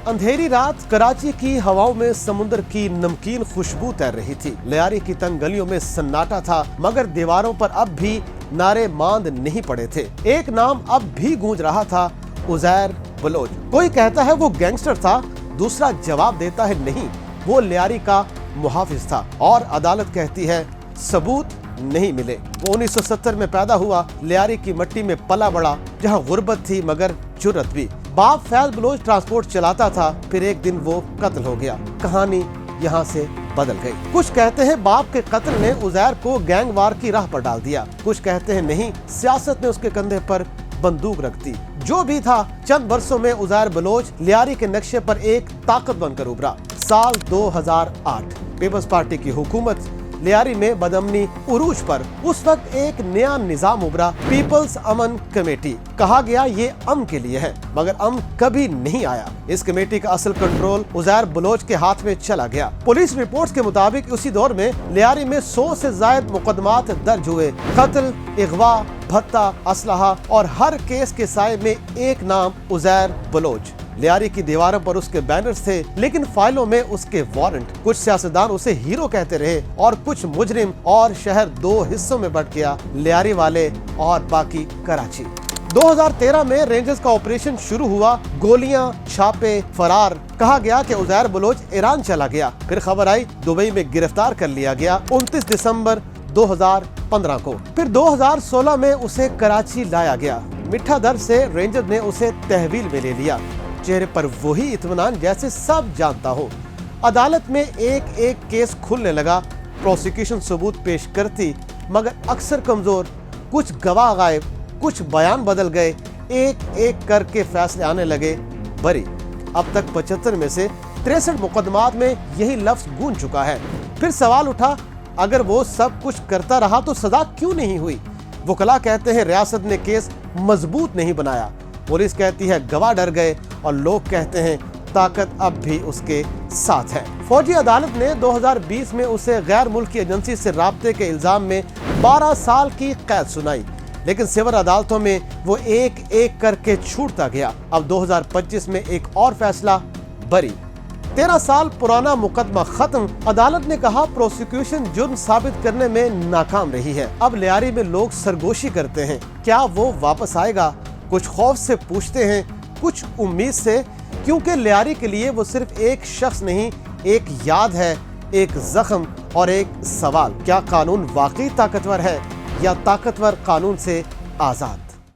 अंधेरी रात कराची की हवाओं में समुद्र की नमकीन खुशबू तैर रही थी। लियारी की तंग गलियों में सन्नाटा था, मगर दीवारों पर अब भी नारे मांद नहीं पड़े थे। एक नाम अब भी गूंज रहा था, उज़ैर बलोच। कोई कहता है वो गैंगस्टर था, दूसरा जवाब देता है नहीं, वो लियारी का मुहाफिज था। और अदालत कहती है सबूत नहीं मिले। वो 1970 में पैदा हुआ, लियारी की मट्टी में पला बड़ा, जहाँ गुर्बत थी मगर जुर्रत भी। बाप फैज बलोच ट्रांसपोर्ट चलाता था, फिर एक दिन वो कत्ल हो गया। कहानी यहाँ से बदल गई। कुछ कहते हैं बाप के कत्ल ने उज़ैर को गैंगवार की राह पर डाल दिया, कुछ कहते हैं नहीं, सियासत ने उसके कंधे पर बंदूक रख दी। जो भी था, चंद वर्षों में उज़ैर बलोच लियारी के नक्शे पर एक ताकत बनकर उभरा। साल 2008 पीपल्स पार्टी की हुकूमत, लियारी में बदअमनी उरूज पर। उस वक्त एक नया निजाम उभरा, पीपल्स अमन कमेटी। कहा गया ये अमन के लिए है, मगर अमन कभी नहीं आया। इस कमेटी का असल कंट्रोल उज़ैर बलोच के हाथ में चला गया। पुलिस रिपोर्ट्स के मुताबिक उसी दौर में लियारी में 100 से ज्यादा मुकदमात दर्ज हुए। कत्ल, इगवा, भत्ता, असलहा और हर केस के साए में एक नाम, उज़ैर बलोच। लियारी की दीवारों पर उसके बैनर्स थे, लेकिन फाइलों में उसके वारंट। कुछ सियासतदान उसे हीरो कहते रहे और कुछ मुजरिम, और शहर दो हिस्सों में बंट गया, लियारी वाले और बाकी कराची। 2013 में रेंजर्स का ऑपरेशन शुरू हुआ। गोलियां, छापे, फरार। कहा गया कि उज़ैर बलोच ईरान चला गया, फिर खबर आई दुबई में गिरफ्तार कर लिया गया 29 दिसंबर 2015 को। फिर 2016 में उसे कराची लाया गया। मिठा दर्द से रेंजर ने उसे तहवील में ले लिया, चेहरे पर वही इत्मीनान जैसे सब जानता हो। अदालत में एक एक केस खुलने लगा। प्रोसिक्यूशन सबूत पेश करती, मगर अक्सर कमजोर। कुछ गवाह गायब, कुछ बयान बदल गए। एक एक करके फैसले आने लगे, बरी। अब तक 75 में से 63 मुकदमात में यही लफ्ज गूंज चुका है। फिर सवाल उठा, अगर वो सब कुछ करता रहा तो सजा क्यों नहीं हुई? वकला कहते हैं रियासत ने केस मजबूत नहीं बनाया, पुलिस कहती है गवाह डर गए, और लोग कहते हैं ताकत अब भी उसके साथ है। फौजी अदालत ने 2020 में उसे गैर मुल्की एजेंसी से राब्ते के इल्जाम में 12 साल की कैद सुनाई, लेकिन सिविल अदालतों में वो एक एक करके छूटता गया। अब 2025 में एक और फैसला, बरी। 13 साल पुराना मुकदमा खत्म। अदालत ने कहा प्रोसिक्यूशन जुर्म साबित करने में नाकाम रही है। अब लियारी में लोग सरगोशी करते हैं, क्या वो वापस आएगा? कुछ खौफ से पूछते हैं, कुछ उम्मीद से, क्योंकि लियारी के लिए वो सिर्फ एक शख्स नहीं, एक याद है, एक जख्म और एक सवाल। क्या कानून वाकई ताकतवर है, या ताकतवर कानून से आजाद?